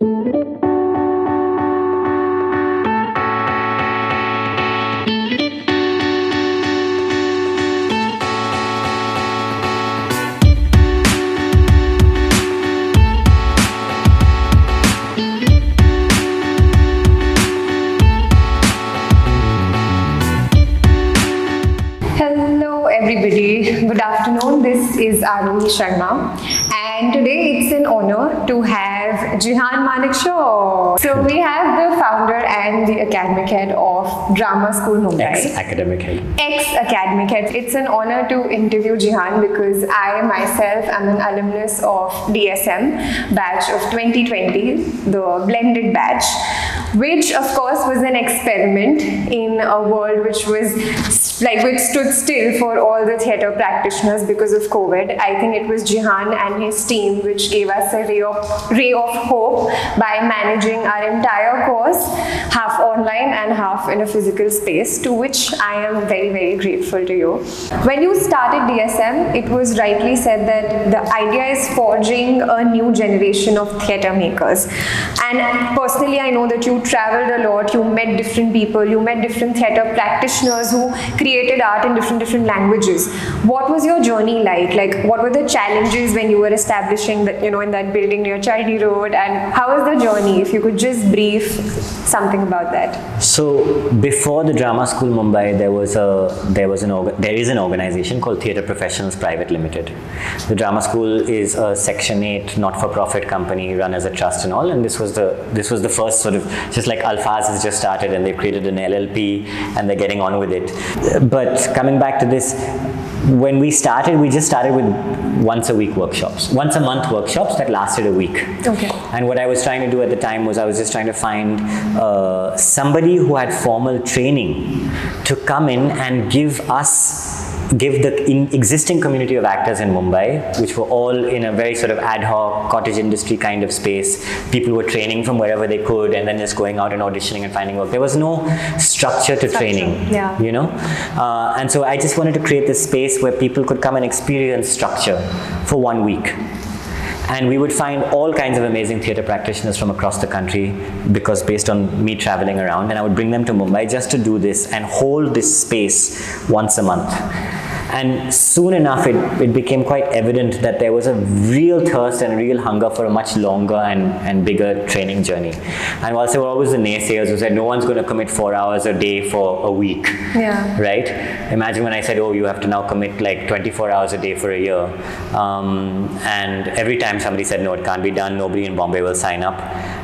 Hello everybody, good afternoon. This is Aruni Sharma and today it's an honor to have Jehan Manekshaw. So we have the founder and the academic head of Drama School Mumbai. Ex-academic head. Ex-academic head. It's an honor to interview Jehan because I myself am an alumnus of DSM batch of 2020, the blended batch, which of course was an experiment in a world which stood still for all the theatre practitioners because of COVID. I think it was Jehan and his team which gave us a ray of hope by managing our entire course, half online and half in a physical space, to which I am very, very grateful to you. When you started DSM, it was rightly said that the idea is forging a new generation of theatre makers. And personally, I know that you traveled a lot, you met different people, you met different theatre practitioners who created art in different languages. What was your journey like? Like, what were the challenges when you were establishing that, in that building near Chardi Road, and how was the journey? If you could just brief something about that. So before the Drama School Mumbai, there is an organization called Theatre Professionals Private Limited. The Drama School is a Section 8 not-for-profit company run as a trust and all, and this was the first sort of, just like Alfaaz has just started and they've created an LLP and they're getting on with it. But coming back to this, when we just started with once a month workshops that lasted a week. Okay. And what I was trying to do at the time was I was just trying to find somebody who had formal training to come in and give the existing community of actors in Mumbai, which were all in a very sort of ad hoc cottage industry kind of space. People were training from wherever they could and then just going out and auditioning and finding work. There was no structure to training, and so I just wanted to create this space where people could come and experience structure for 1 week. And we would find all kinds of amazing theatre practitioners from across the country, because based on me traveling around, and I would bring them to Mumbai just to do this and hold this space once a month. And soon enough, it became quite evident that there was a real thirst and a real hunger for a much longer and bigger training journey. And whilst there were always the naysayers who said, no one's going to commit 4 hours a day for a week, right? Imagine when I said, oh, you have to now commit like 24 hours a day for a year. And every time somebody said, no, it can't be done, nobody in Bombay will sign up.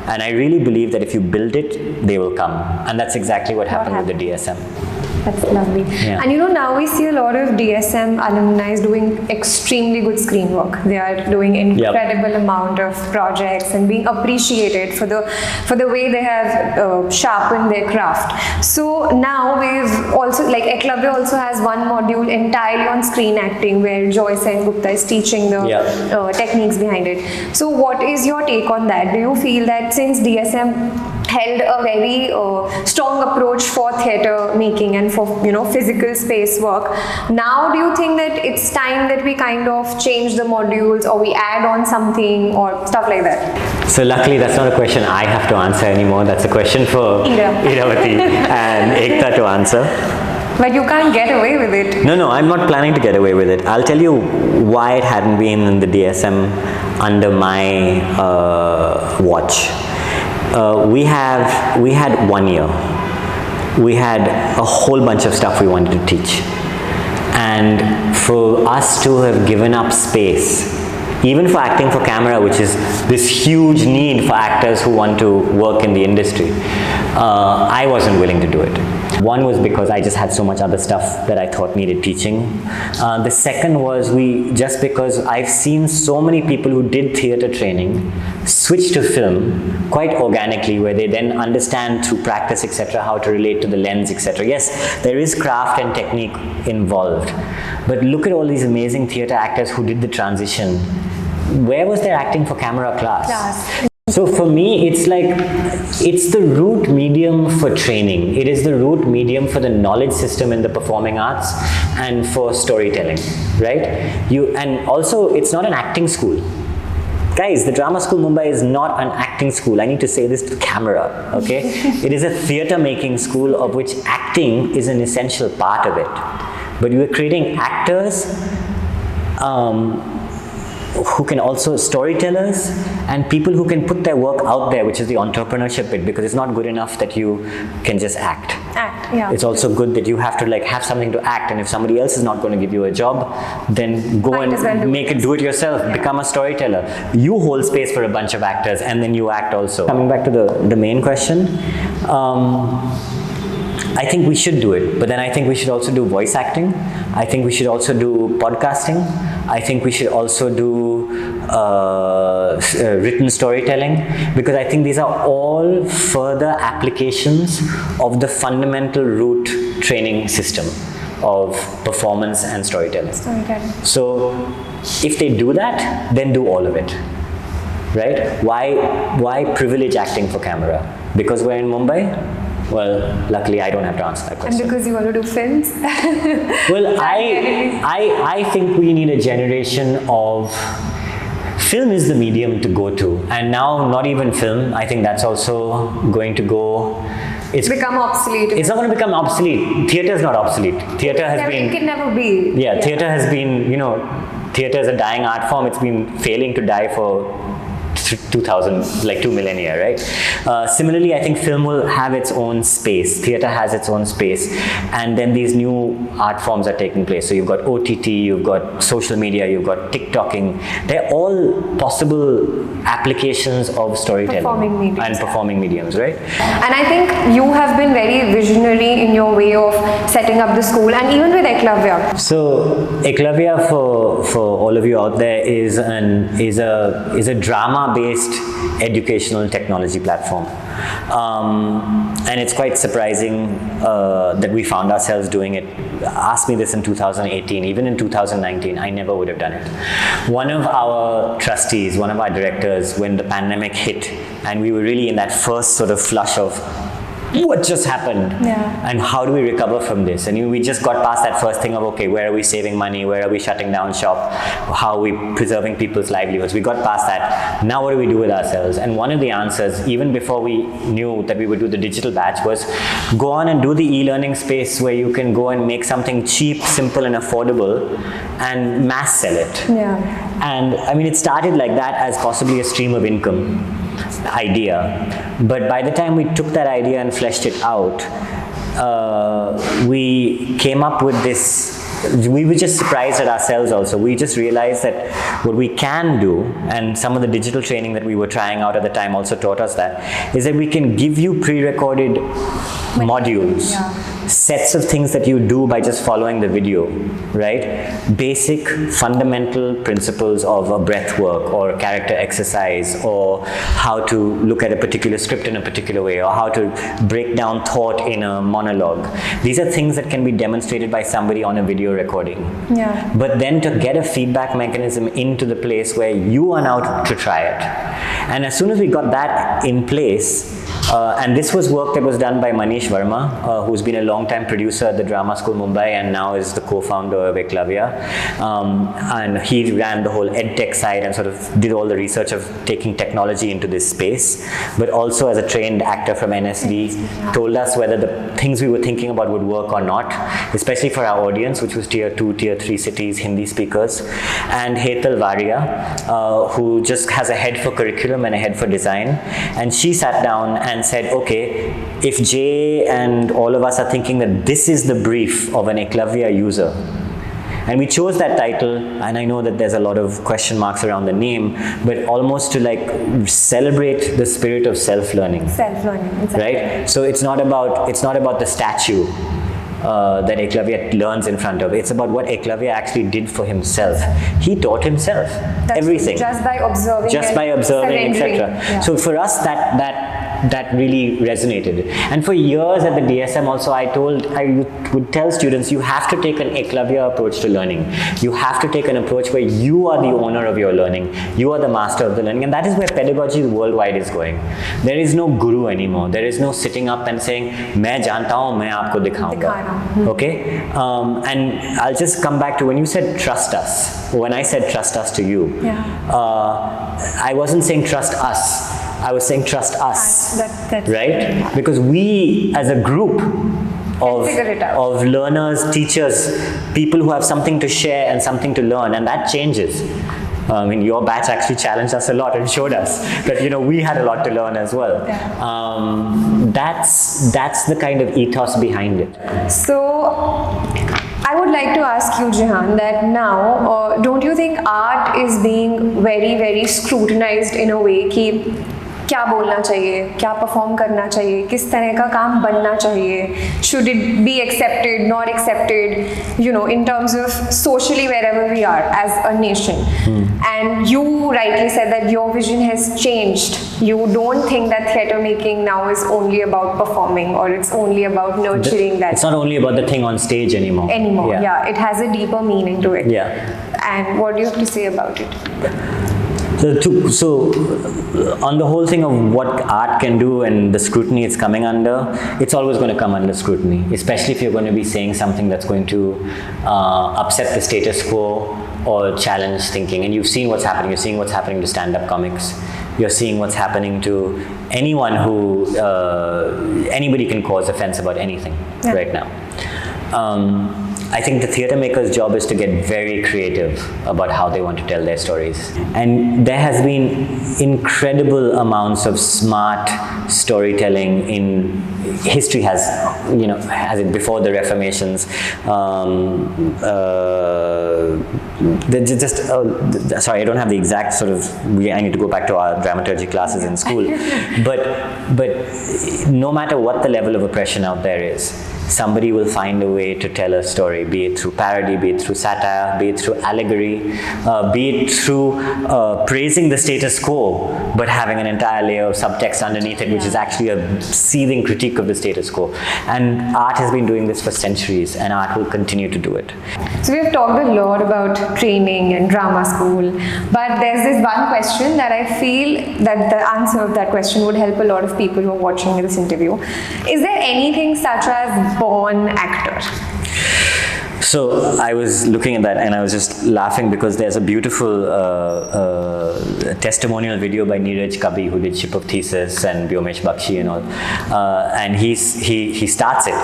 And I really believe that if you build it, they will come. And that's exactly what happened with the DSM. That's lovely. Yeah. And now we see a lot of DSM alumni doing extremely good screen work. They are doing incredible amount of projects and being appreciated for the way they have sharpened their craft. So now we've also, like Eklavya also has one module entirely on screen acting where Joy Sen Gupta is teaching the techniques behind it. So what is your take on that? Do you feel that since DSM held a very strong approach for theatre making and for physical space work, now do you think that it's time that we kind of change the modules or we add on something or stuff like that? So luckily that's not a question I have to answer anymore. That's a question for Iravati and Ekta to answer. But you can't get away with it. No, I'm not planning to get away with it. I'll tell you why it hadn't been in the DSM under my watch. We had 1 year. We had a whole bunch of stuff we wanted to teach. And for us to have given up space, even for acting for camera, which is this huge need for actors who want to work in the industry, I wasn't willing to do it. One was because I just had so much other stuff that I thought needed teaching. The second was just because I've seen so many people who did theatre training switch to film quite organically, where they then understand through practice, etc., how to relate to the lens, etc. Yes, there is craft and technique involved, but look at all these amazing theatre actors who did the transition. Where was their acting for camera class? So for me, it's the root medium for training. It is the root medium for the knowledge system in the performing arts and for storytelling, right? And also, it's not an acting school. Guys, the Drama School Mumbai is not an acting school. I need to say this to camera, okay? It is a theatre making school of which acting is an essential part of it. But we are creating actors who can also storytellers and people who can put their work out there, which is the entrepreneurship bit, because it's not good enough that you can just act. Yeah. It's also good that you have to like have something to act, and if somebody else is not going to give you a job, then go Might as well and do it yourself. Yeah. Become a storyteller. You hold space for a bunch of actors, and then you act also. Coming back to the main question, I think we should do it, but then I think we should also do voice acting. I think we should also do podcasting. I think we should also do written storytelling, because I think these are all further applications of the fundamental root training system of performance and storytelling. So if they do that, then do all of it, right? Why privilege acting for camera? Because we're in Mumbai? Well, luckily I don't have to answer that question. And because you want to do films? Well, I think we need a generation of... Film is the medium to go to, and now not even film. I think that's also going to go... It's become obsolete. It's not going to become obsolete. Theatre is not obsolete. Theatre has been... It can never be. Yeah, theatre has been, theatre is a dying art form. It's been failing to die for 2000, like 2 millennia, right? Similarly, I think film will have its own space. Theatre has its own space. And then these new art forms are taking place. So you've got OTT, you've got social media, you've got TikToking. They're all possible applications of storytelling. Performing mediums, right? And I think you have been very visionary in your way of setting up the school, and even with Eklavya. So Eklavya, for all of you out there, is a drama-based educational technology platform, and it's quite surprising that we found ourselves doing it. Ask me this in 2018, even in 2019, I never would have done it. One of our trustees, one of our directors, when the pandemic hit, and we were really in that first sort of flush of what just happened, and how do we recover from this? And we just got past that first thing of, okay, where are we saving money? Where are we shutting down shop? How are we preserving people's livelihoods? We got past that. Now what do we do with ourselves? And one of the answers, even before we knew that we would do the digital batch, was go on and do the e-learning space where you can go and make something cheap, simple and affordable and mass sell it. And I mean, it started like that as possibly a stream of income idea, but by the time we took that idea and fleshed it out, we came up with this. We were just surprised at ourselves also. We just realized that what we can do, and some of the digital training that we were trying out at the time also taught us that, is that we can give you pre-recorded modules, sets of things that you do by just following the video, right? Basic fundamental principles of a breath work or a character exercise, or how to look at a particular script in a particular way, or how to break down thought in a monologue. These are things that can be demonstrated by somebody on a video recording. But then to get a feedback mechanism into the place where you are now to try it. And as soon as we got that in place, and this was work that was done by Manish Verma, who's been a long-time producer at the Drama School Mumbai and now is the co-founder of Eklavya. And he ran the whole edtech side and sort of did all the research of taking technology into this space. But also as a trained actor from NSD, told us whether the things we were thinking about would work or not, especially for our audience, which was tier 2, tier 3 cities, Hindi speakers. And Hetal Varia, who just has a head for curriculum and a head for design. And she sat down and said, okay, if Jay and all of us are thinking that this is the brief of an Eklavya user, and we chose that title, and I know that there's a lot of question marks around the name, but almost to like celebrate the spirit of self-learning. Self-learning, exactly. Right? So it's not about the statue that Eklavya learns in front of. It's about what Eklavya actually did for himself. He taught himself everything. Just by observing, etc. So for us, that that really resonated. And for years at the DSM also, I would tell students, you have to take an Eklavya approach to learning. You have to take an approach where you are the owner of your learning. You are the master of the learning. And that is where pedagogy worldwide is going. There is no guru anymore. There is no sitting up and saying, मैं जानता हूँ, मैं आपको दिखाऊंगा. Okay? And I'll just come back to when you said trust us. When I said trust us to you, I wasn't saying trust us. I was saying trust us. Right? Because we as a group of learners, teachers, people who have something to share and something to learn, and that changes. I mean, your batch actually challenged us a lot and showed us that, you know, we had a lot to learn as well. That's the kind of ethos behind it. So, I would like to ask you, Jehan, that now, don't you think art is being very, very scrutinized in a way कि क्या बोलना चाहिए, क्या perform करना चाहिए, किस तरह का काम बनना चाहिए, should it be accepted, not accepted, you know, in terms of socially wherever we are as a nation. And you rightly said that your vision has changed. You don't think that theatre making now is only about performing, or it's only about nurturing that. It's not only about the thing on stage anymore. Yeah. It has a deeper meaning to it. And what do you have to say about it? So on the whole thing of what art can do and the scrutiny it's coming under, it's always going to come under scrutiny, especially if you're going to be saying something that's going to upset the status quo or challenge thinking. And you've seen what's happening. You're seeing what's happening to stand-up comics. You're seeing what's happening to anyone who, anybody can cause offense about anything right now. I think the theatre maker's job is to get very creative about how they want to tell their stories. And there has been incredible amounts of smart storytelling in history has it before the Reformations. Sorry, I don't have the exact sort of, I need to go back to our dramaturgy classes in school. But no matter what the level of oppression out there is, somebody will find a way to tell a story, be it through parody, be it through satire, be it through allegory, be it through praising the status quo, but having an entire layer of subtext underneath it, which is actually a seething critique of the status quo. And art has been doing this for centuries, and art will continue to do it. So we've talked a lot about training and drama school, but there's this one question that I feel that the answer of that question would help a lot of people who are watching this interview. Is there anything such as born actor? So I was looking at that and I was just laughing because there's a beautiful testimonial video by Neeraj Kabi, who did Ship of Thesis and Byomesh Bakshi and all. And he starts it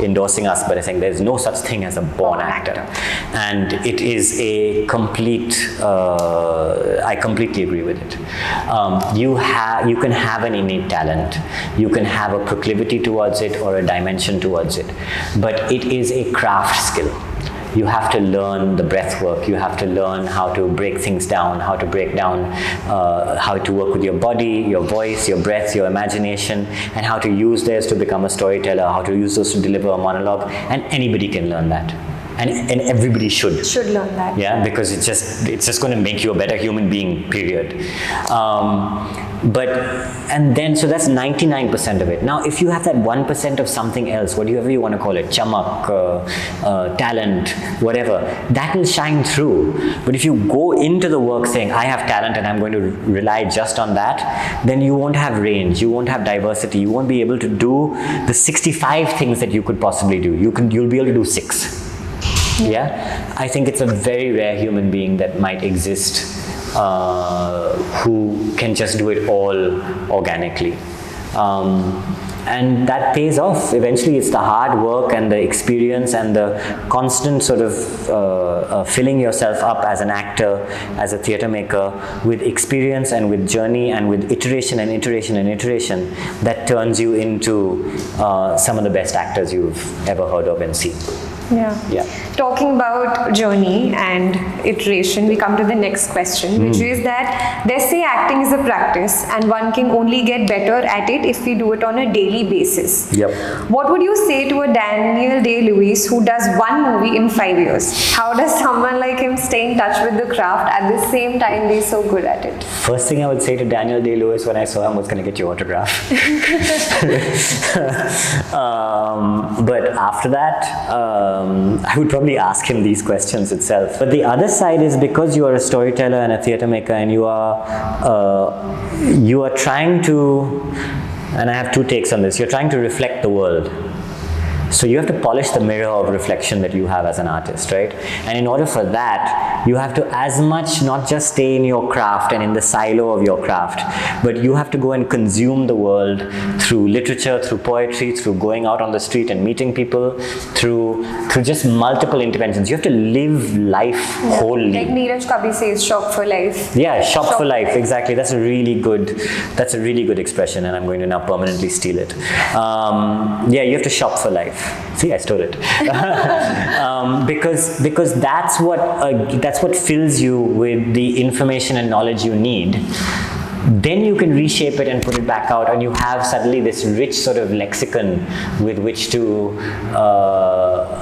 endorsing us by saying there's no such thing as a born actor. And it is a complete, I completely agree with it. You can have an innate talent. You can have a proclivity towards it or a dimension towards it. But it is a craft skill. You have to learn the breath work. You have to learn how to break things down, how to break down, how to work with your body, your voice, your breath, your imagination, and how to use those to become a storyteller, how to use those to deliver a monologue. And anybody can learn that. And everybody should learn that. Yeah, because it's just going to make you a better human being, period. So that's 99% of it. Now, if you have that 1% of something else, whatever you want to call it, chamak, talent, whatever, that will shine through. But if you go into the work saying, I have talent and I'm going to rely just on that, then you won't have range, you won't have diversity, you won't be able to do the 65 things that you could possibly do. You'll be able to do 6. Yeah, I think it's a very rare human being that might exist who can just do it all organically. And that pays off. Eventually, it's the hard work and the experience and the constant sort of filling yourself up as an actor, as a theatre maker, with experience and with journey and with iteration and iteration and iteration that turns you into some of the best actors you've ever heard of and seen. Yeah. Talking about journey and iteration, we come to the next question, which is that they say acting is a practice and one can only get better at it if we do it on a daily basis. Yep. What would you say to a Daniel Day-Lewis who does one movie in 5 years? How does someone like him stay in touch with the craft at the same time be so good at it? First thing I would say to Daniel Day-Lewis when I saw him was, "Can I get your autograph?" But after that, I would probably ask him these questions itself. But the other side is, because you are a storyteller and a theatre maker, and you are trying to, and I have two takes on this, you're trying to reflect the world. So you have to polish the mirror of reflection that you have as an artist, right? And in order for that, you have to as much not just stay in your craft and in the silo of your craft, but you have to go and consume the world through literature, through poetry, through going out on the street and meeting people, through just multiple interventions. You have to live life wholly. Like Neeraj Kabhi says, shop for life. Yeah, shop for life, exactly. That's a really good expression, and I'm going to now permanently steal it. Yeah, you have to shop for life. See, I stole it. Because that's what fills you with the information and knowledge you need. Then you can reshape it and put it back out, and you have suddenly this rich sort of lexicon with which to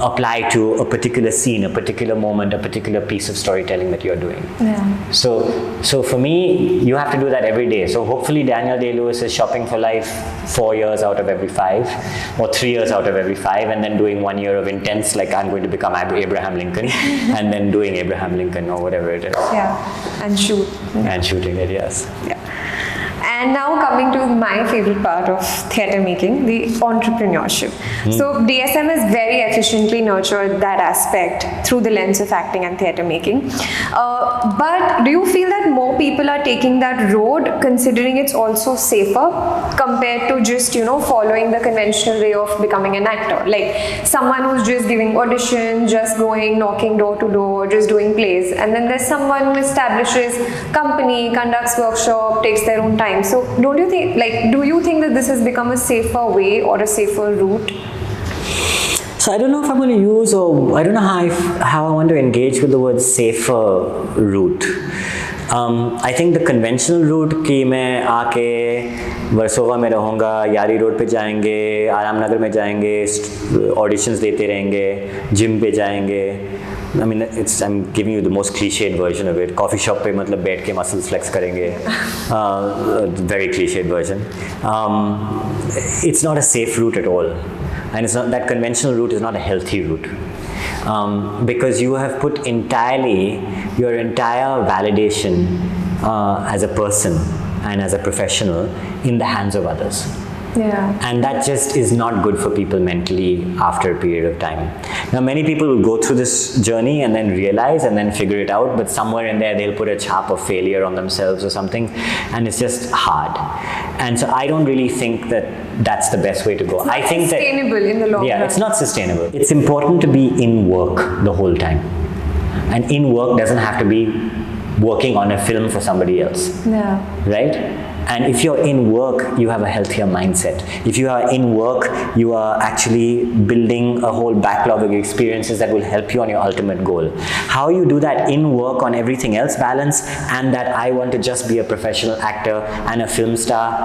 apply to a particular scene, a particular moment, a particular piece of storytelling that you're doing. Yeah. So for me, you have to do that every day. So hopefully Daniel Day-Lewis is shopping for life 4 years out of every 5, or 3 years out of every 5, and then doing 1 year of intense, like I'm going to become Abraham Lincoln, and then doing Abraham Lincoln or whatever it is. Yeah, and shoot. And shooting it, yes. Yeah. And now coming to my favorite part of theatre making, the entrepreneurship. So DSM has very efficiently nurtured that aspect through the lens of acting and theatre making. But do you feel that more people are taking that road, considering it's also safer compared to just, following the conventional way of becoming an actor? Like someone who's just giving auditions, just going, knocking door to door, just doing plays. And then there's someone who establishes company, conducts workshop, takes their own time. So do you think that this has become a safer way or a safer route? So I don't know if I'm going to use, or I don't know how I want to engage with the word safer route. I think the conventional route कि मैं आके वर्सोवा में रहूँगा, यारी road पे जाएंगे, आराम नगर में जाएंगे, auditions देते रहेंगे, gym पे जाएंगे. I mean, I'm giving you the most cliched version of it. Coffee shop पे मतलब बैठ के muscles flex करेंगे. Very cliched version. It's not a safe route at all. And it's not, that conventional route is not a healthy route. Because you have put your entire validation as a person and as a professional in the hands of others. Yeah. And that just is not good for people mentally after a period of time. Now, many people will go through this journey and then realize and then figure it out, but somewhere in there they'll put a chap of failure on themselves or something, and it's just hard. And so I don't really think that that's the best way to go. I think sustainable in the long run. Yeah, it's not sustainable. It's important to be in work the whole time. And in work doesn't have to be working on a film for somebody else. Yeah. Right? And if you're in work, you have a healthier mindset. If you are in work, you are actually building a whole backlog of experiences that will help you on your ultimate goal. How you do that in work on everything else balance, and that I want to just be a professional actor and a film star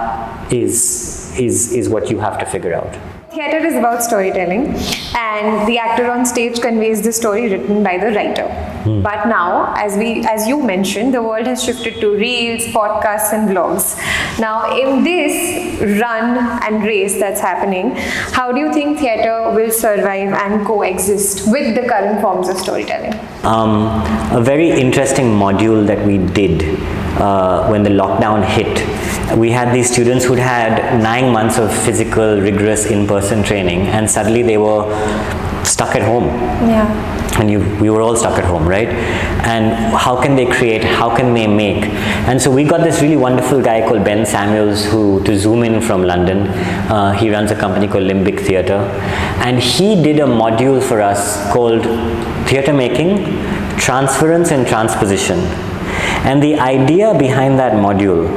is what you have to figure out. Theatre is about storytelling, and the actor on stage conveys the story written by the writer. But now, as you mentioned, the world has shifted to reels, podcasts and vlogs. Now, in this run and race that's happening, how do you think theatre will survive and coexist with the current forms of storytelling? A very interesting module that we did when the lockdown hit. We had these students who'd had 9 months of physical, rigorous, in-person training, and suddenly they were stuck at home. Yeah. And we were all stuck at home, right? And how can they create? How can they make? And so we got this really wonderful guy called Ben Samuels to Zoom in from London. He runs a company called Limbic Theatre. And he did a module for us called Theatre Making, Transference and Transposition. And the idea behind that module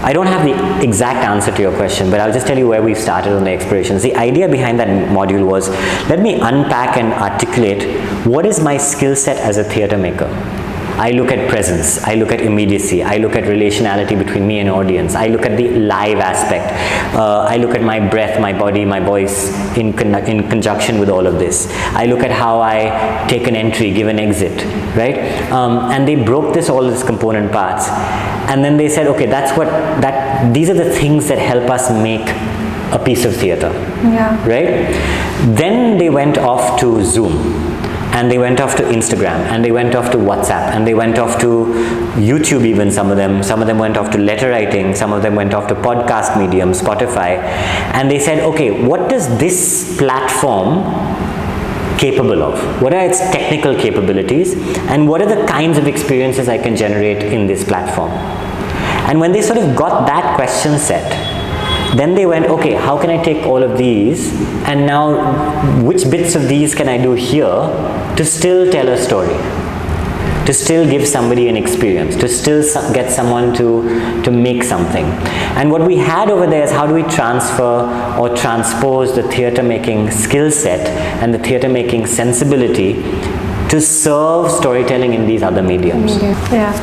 I don't have the exact answer to your question, but I'll just tell you where we started on the explorations. The idea behind that module was, let me unpack and articulate what is my skill set as a theatre maker. I look at presence, I look at immediacy, I look at relationality between me and audience, I look at the live aspect, I look at my breath, my body, my voice in conjunction with all of this. I look at how I take an entry, give an exit, right? And they broke all these component parts. And then they said, okay, these are the things that help us make a piece of theatre, right? Then they went off to Zoom. And they went off to Instagram, and they went off to WhatsApp, and they went off to YouTube even, some of them went off to letter writing, some of them went off to podcast medium, Spotify, and they said, okay, what does this platform capable of? What are its technical capabilities, and what are the kinds of experiences I can generate in this platform? And when they sort of got that question set, then they went, okay, how can I take all of these, and now which bits of these can I do here to still tell a story, to still give somebody an experience, to still get someone to make something. And what we had over there is, how do we transfer or transpose the theatre making skill set and the theatre making sensibility to serve storytelling in these other mediums.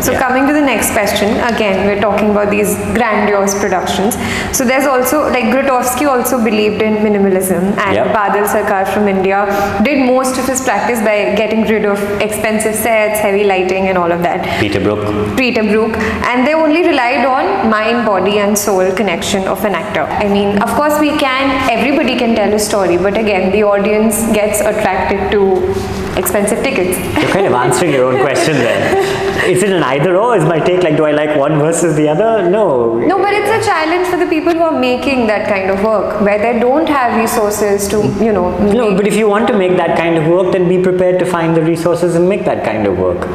So coming to the next question, again we're talking about these grandiose productions. So there's also, like, Grotowski also believed in minimalism, and Badal Sarkar from India did most of his practice by getting rid of expensive sets, heavy lighting and all of that. Peter Brook, and they only relied on mind, body and soul connection of an actor. I mean, of course everybody can tell a story, but again the audience gets attracted to expensive tickets. You're kind of answering your own question there. Is it an either or? Is my take like, do I like one versus the other? No. No, but it's a challenge for the people who are making that kind of work, where they don't have resources to, No, but if you want to make that kind of work, then be prepared to find the resources and make that kind of work.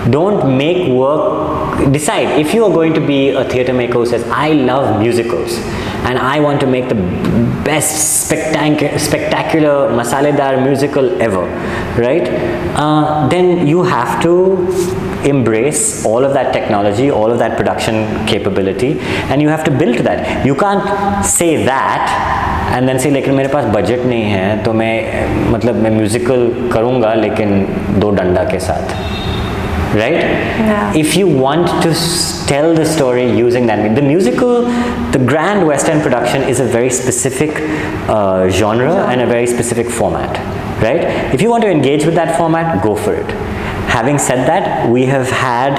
Don't make work, decide. If you are going to be a theatre maker who says, I love musicals, and I want to make the best spectacular masaledar musical ever, right? Then you have to embrace all of that technology, all of that production capability, and you have to build to that. You can't say that and then say, लेकिन मेरे पास budget नहीं है, तो मैं musical करूँगा लेकिन 2 डंडा के साथ. Right? If you want to tell the story using that, the musical, the grand Western production is a very specific genre and a very specific format, right? If you want to engage with that format, go for it. Having said that, we have had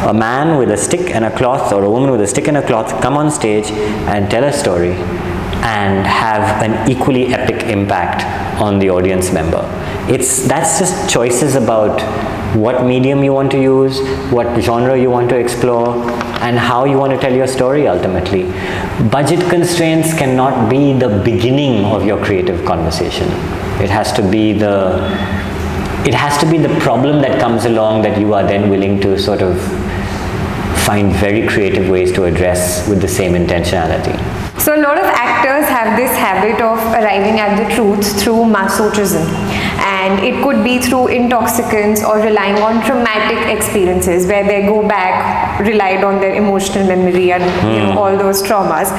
a man with a stick and a cloth, or a woman with a stick and a cloth, come on stage and tell a story and have an equally epic impact on the audience member. That's just choices about what medium you want to use, what genre you want to explore, and how you want to tell your story ultimately. Budget constraints cannot be the beginning of your creative conversation. It has to be the problem that comes along that you are then willing to sort of find very creative ways to address with the same intentionality. So a lot of actors have this habit of arriving at the truth through masochism, and it could be through intoxicants or relying on traumatic experiences where they go back, relied on their emotional memory and all those traumas.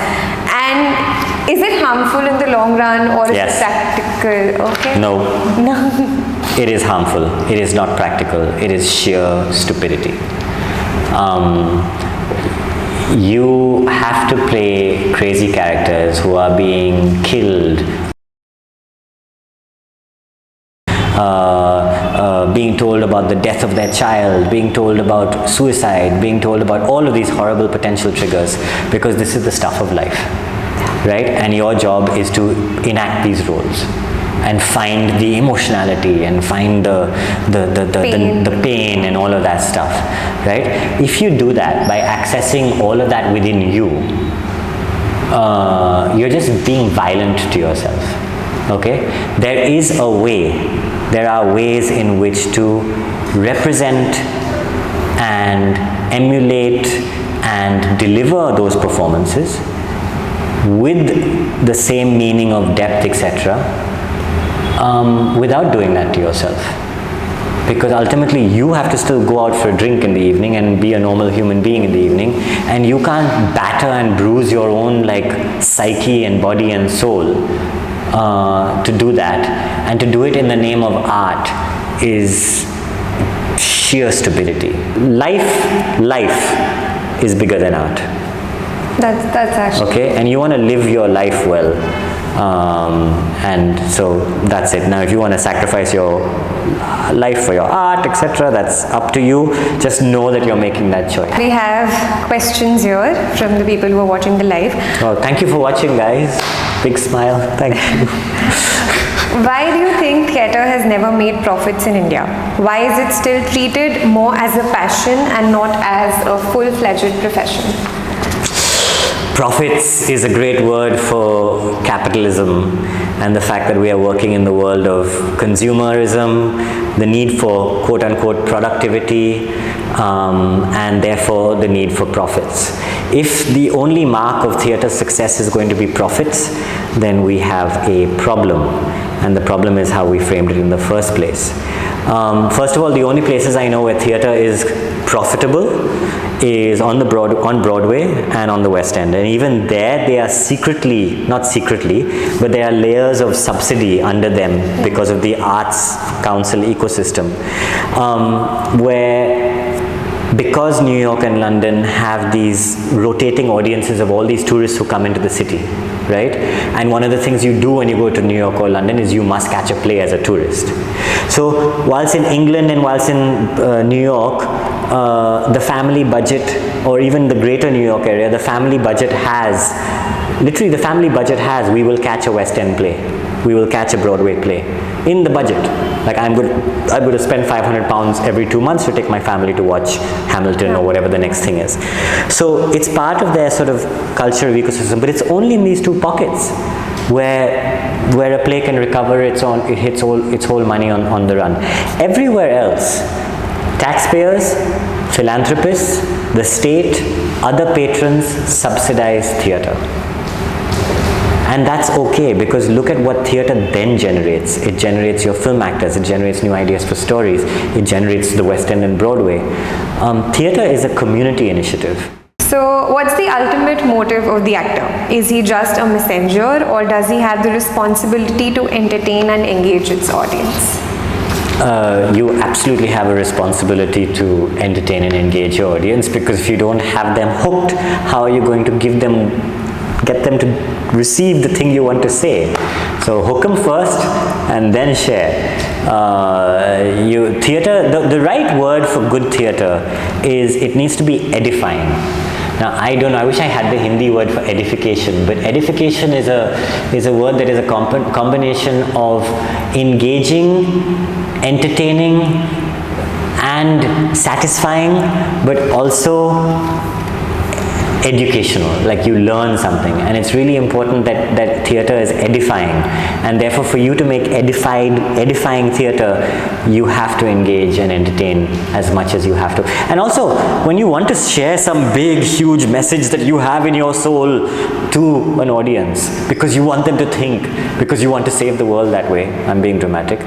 And is it harmful in the long run, or is it practical? Okay. No. It is harmful. It is not practical. It is sheer stupidity. You have to play crazy characters who are being killed, being told about the death of their child, being told about suicide, being told about all of these horrible potential triggers, because this is the stuff of life, right? And your job is to enact these roles and find the emotionality and find the pain and all of that stuff, right? If you do that by accessing all of that within you, you're just being violent to yourself, okay? There are ways in which to represent and emulate and deliver those performances with the same meaning of depth, etc., without doing that to yourself. because ultimately you have to still go out for a drink in the evening and be a normal human being in the evening, and you can't batter and bruise your own like psyche and body and soul to do that, and to do it in the name of art is sheer stupidity. Life is bigger than art. That's actually okay, and you want to live your life well, and so that's it. Now if you want to sacrifice your life for your art, etc., that's up to you. Just know that you're making that choice. We have questions here from the people who are watching the live. Oh, thank you for watching, guys. Big smile. Thank you. Why do you think theatre has never made profits in India? Why is it still treated more as a passion and not as a full-fledged profession? Profits is a great word for capitalism and the fact that we are working in the world of consumerism, the need for quote-unquote productivity, and therefore the need for profits. If the only mark of theatre's success is going to be profits, then we have a problem, and the problem is how we framed it in the first place. First of all, the only places I know where theatre is profitable is on Broadway and on the West End, and even there they are not secretly, but there are layers of subsidy under them because of the Arts Council ecosystem, because New York and London have these rotating audiences of all these tourists who come into the city, right? And one of the things you do when you go to New York or London is you must catch a play as a tourist. So whilst in England and whilst in New York, the family budget, or even the greater New York area, the family budget has, literally the family budget has, we will catch a West End play, we will catch a Broadway play in the budget. Like I'm going to spend £500 every 2 months to take my family to watch Hamilton or whatever the next thing is. So it's part of their sort of cultural ecosystem, but it's only in these two pockets where a play can recover its whole money on the run. Everywhere else, taxpayers, philanthropists, the state, other patrons subsidize theatre. And that's okay, because look at what theatre then generates. It generates your film actors, it generates new ideas for stories, it generates the West End and Broadway. Theatre is a community initiative. So what's the ultimate motive of the actor? Is he just a messenger, or does he have the responsibility to entertain and engage its audience? You absolutely have a responsibility to entertain and engage your audience, because if you don't have them hooked, how are you going to get them to receive the thing you want to say? So hook them first and then share. Theatre, the right word for good theatre is it needs to be edifying. Now I don't know, I wish I had the Hindi word for edification, but edification is a word that is a combination of engaging, entertaining and satisfying, but also educational, like you learn something. And it's really important that theatre is edifying, and therefore for you to make edifying theatre, you have to engage and entertain as much as you have to. And also, when you want to share some big huge message that you have in your soul to an audience, because you want them to think, because you want to save the world that way, I'm being dramatic,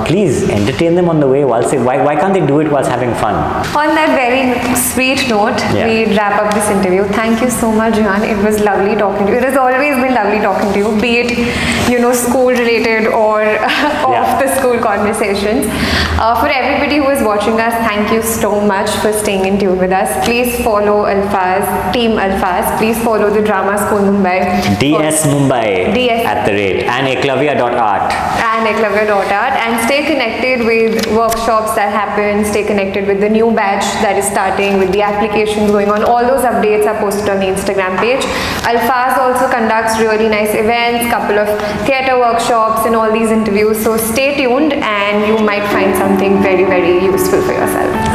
please entertain them on the way. Why can't they do it whilst having fun? On that very sweet note, we wrap up this interview. Thank you so much, Jehan. It was lovely talking to you. It has always been lovely talking to you, be it, school related or off the school conversations. For everybody who is watching us, thank you so much for staying in tune with us. Please follow Alfaaz, Team Alfaaz. Please follow the Drama School Mumbai. DS Mumbai @ and eklavya.art. And stay connected with workshops that happen, stay connected with the new batch that is starting, with the applications going on. All those updates are posted on the Instagram page. Alfaaz also conducts really nice events, couple of theatre workshops and all these interviews. So stay tuned and you might find something very, very useful for yourself.